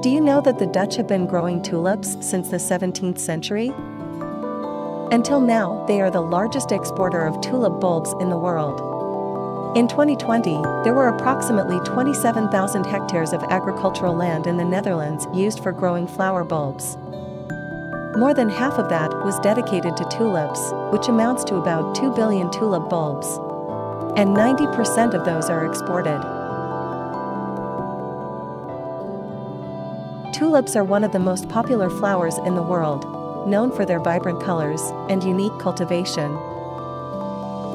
Do you know that the Dutch have been growing tulips since the 17th century? Until now, they are the largest exporter of tulip bulbs in the world. In 2020, there were approximately 27,000 hectares of agricultural land in the Netherlands used for growing flower bulbs. More than half of that was dedicated to tulips, which amounts to about 2 billion tulip bulbs. And 90% of those are exported. Tulips are one of the most popular flowers in the world, known for their vibrant colors and unique cultivation.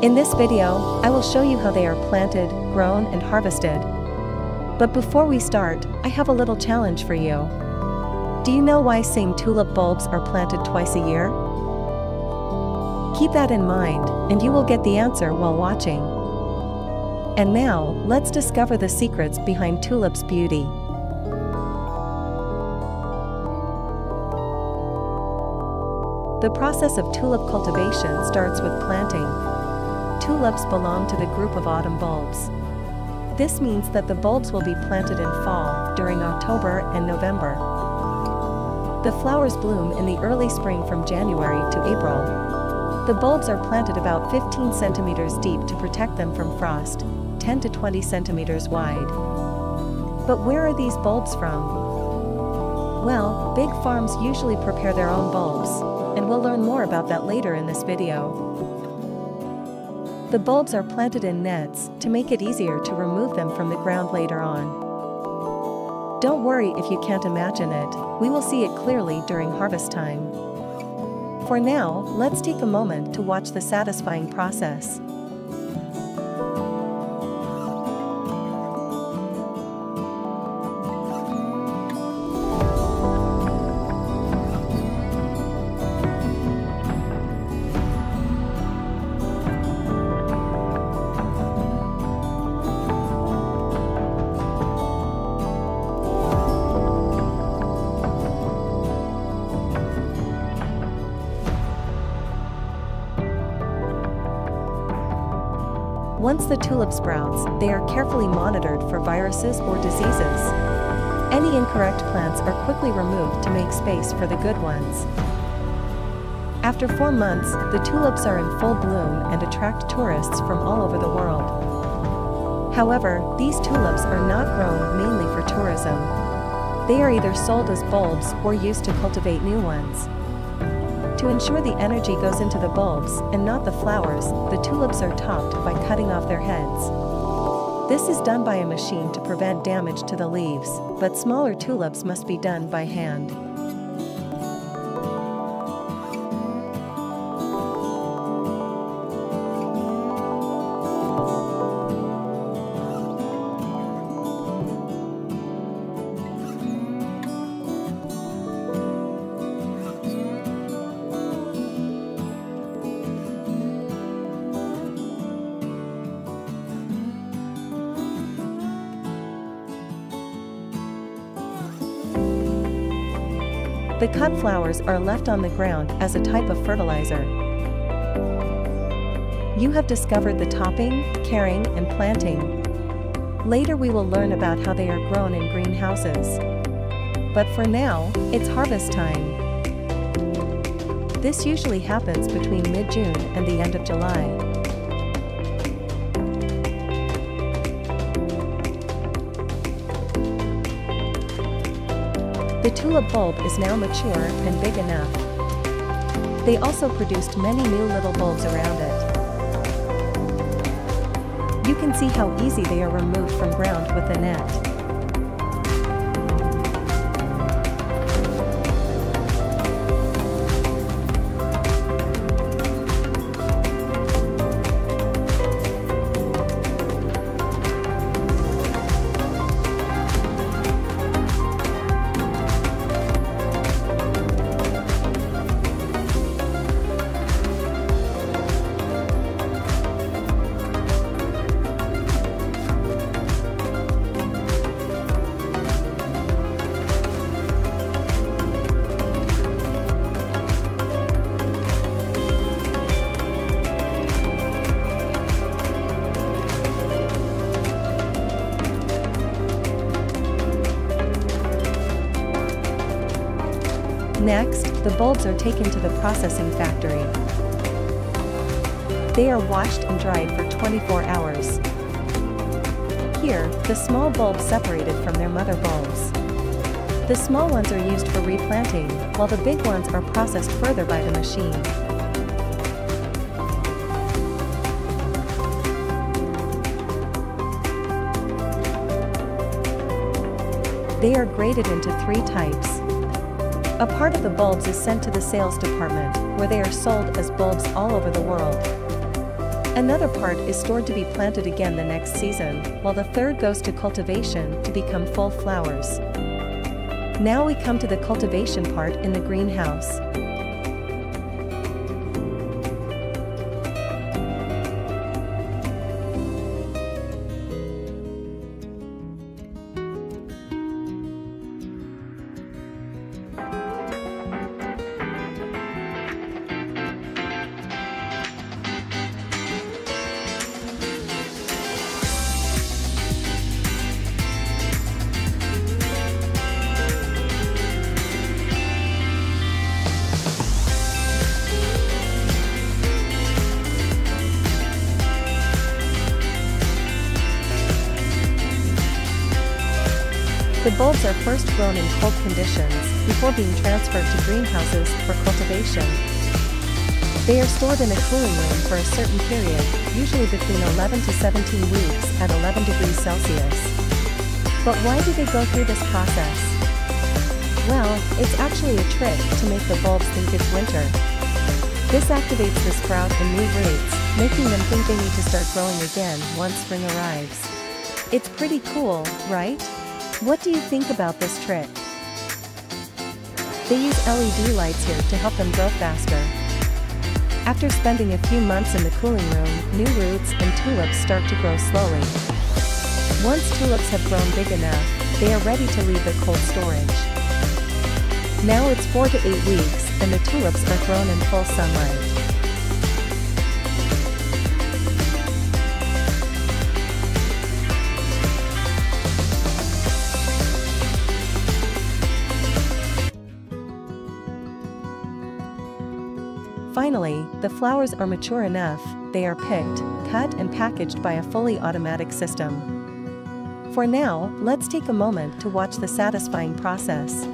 In this video, I will show you how they are planted, grown, and harvested. But before we start, I have a little challenge for you. Do you know why same tulip bulbs are planted twice a year? Keep that in mind, and you will get the answer while watching. And now, let's discover the secrets behind tulips' beauty. The process of tulip cultivation starts with planting. Tulips belong to the group of autumn bulbs. This means that the bulbs will be planted in fall, during October and November. The flowers bloom in the early spring from January to April. The bulbs are planted about 15 centimeters deep to protect them from frost, 10 to 20 centimeters wide. But where are these bulbs from? Well, big farms usually prepare their own bulbs, and we'll learn more about that later in this video. The bulbs are planted in nets to make it easier to remove them from the ground later on. Don't worry if you can't imagine it, we will see it clearly during harvest time. For now, let's take a moment to watch the satisfying process. Once the tulip sprouts, they are carefully monitored for viruses or diseases. Any incorrect plants are quickly removed to make space for the good ones. After 4 months, the tulips are in full bloom and attract tourists from all over the world. However, these tulips are not grown mainly for tourism. They are either sold as bulbs or used to cultivate new ones. To ensure the energy goes into the bulbs and not the flowers, the tulips are topped by cutting off their heads. This is done by a machine to prevent damage to the leaves, but smaller tulips must be done by hand. The cut flowers are left on the ground as a type of fertilizer. You have discovered the topping, caring, and planting. Later we will learn about how they are grown in greenhouses. But for now, it's harvest time. This usually happens between mid-June and the end of July. The tulip bulb is now mature and big enough. They also produced many new little bulbs around it. You can see how easy they are removed from ground with a net. Next, the bulbs are taken to the processing factory. They are washed and dried for 24 hours. Here, the small bulbs separated from their mother bulbs. The small ones are used for replanting, while the big ones are processed further by the machine. They are graded into 3 types. A part of the bulbs is sent to the sales department, where they are sold as bulbs all over the world. Another part is stored to be planted again the next season, while the third goes to cultivation to become full flowers. Now we come to the cultivation part in the greenhouse. The bulbs are first grown in cold conditions, before being transferred to greenhouses for cultivation. They are stored in a cooling room for a certain period, usually between 11 to 17 weeks at 11 degrees Celsius. But why do they go through this process? Well, it's actually a trick to make the bulbs think it's winter. This activates the sprout and new roots, making them think they need to start growing again once spring arrives. It's pretty cool, right? What do you think about this trick? They use LED lights here to help them grow faster. After spending a few months in the cooling room, new roots and tulips start to grow slowly. Once tulips have grown big enough, they are ready to leave the cold storage. Now it's 4 to 8 weeks, and the tulips are grown in full sunlight. Finally, the flowers are mature enough, they are picked, cut and packaged by a fully automatic system. For now, let's take a moment to watch the satisfying process.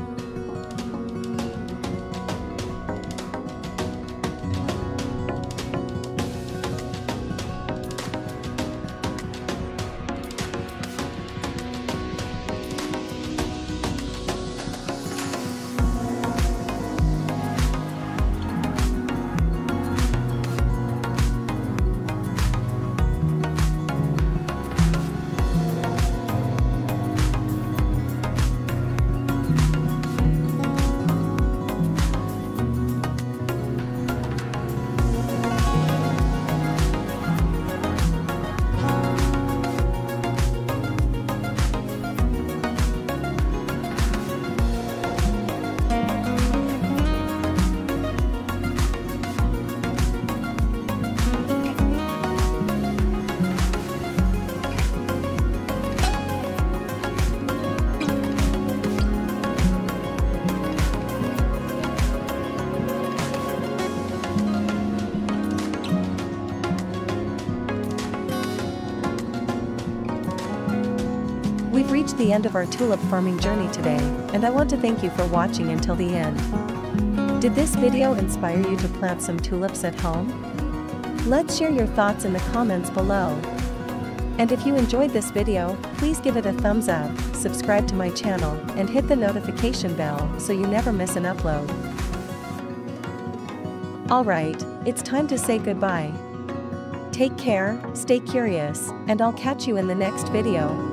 We've reached the end of our tulip farming journey today, and I want to thank you for watching until the end. Did this video inspire you to plant some tulips at home? Let's share your thoughts in the comments below. And if you enjoyed this video, please give it a thumbs up, subscribe to my channel, and hit the notification bell so you never miss an upload. Alright, it's time to say goodbye. Take care, stay curious, and I'll catch you in the next video.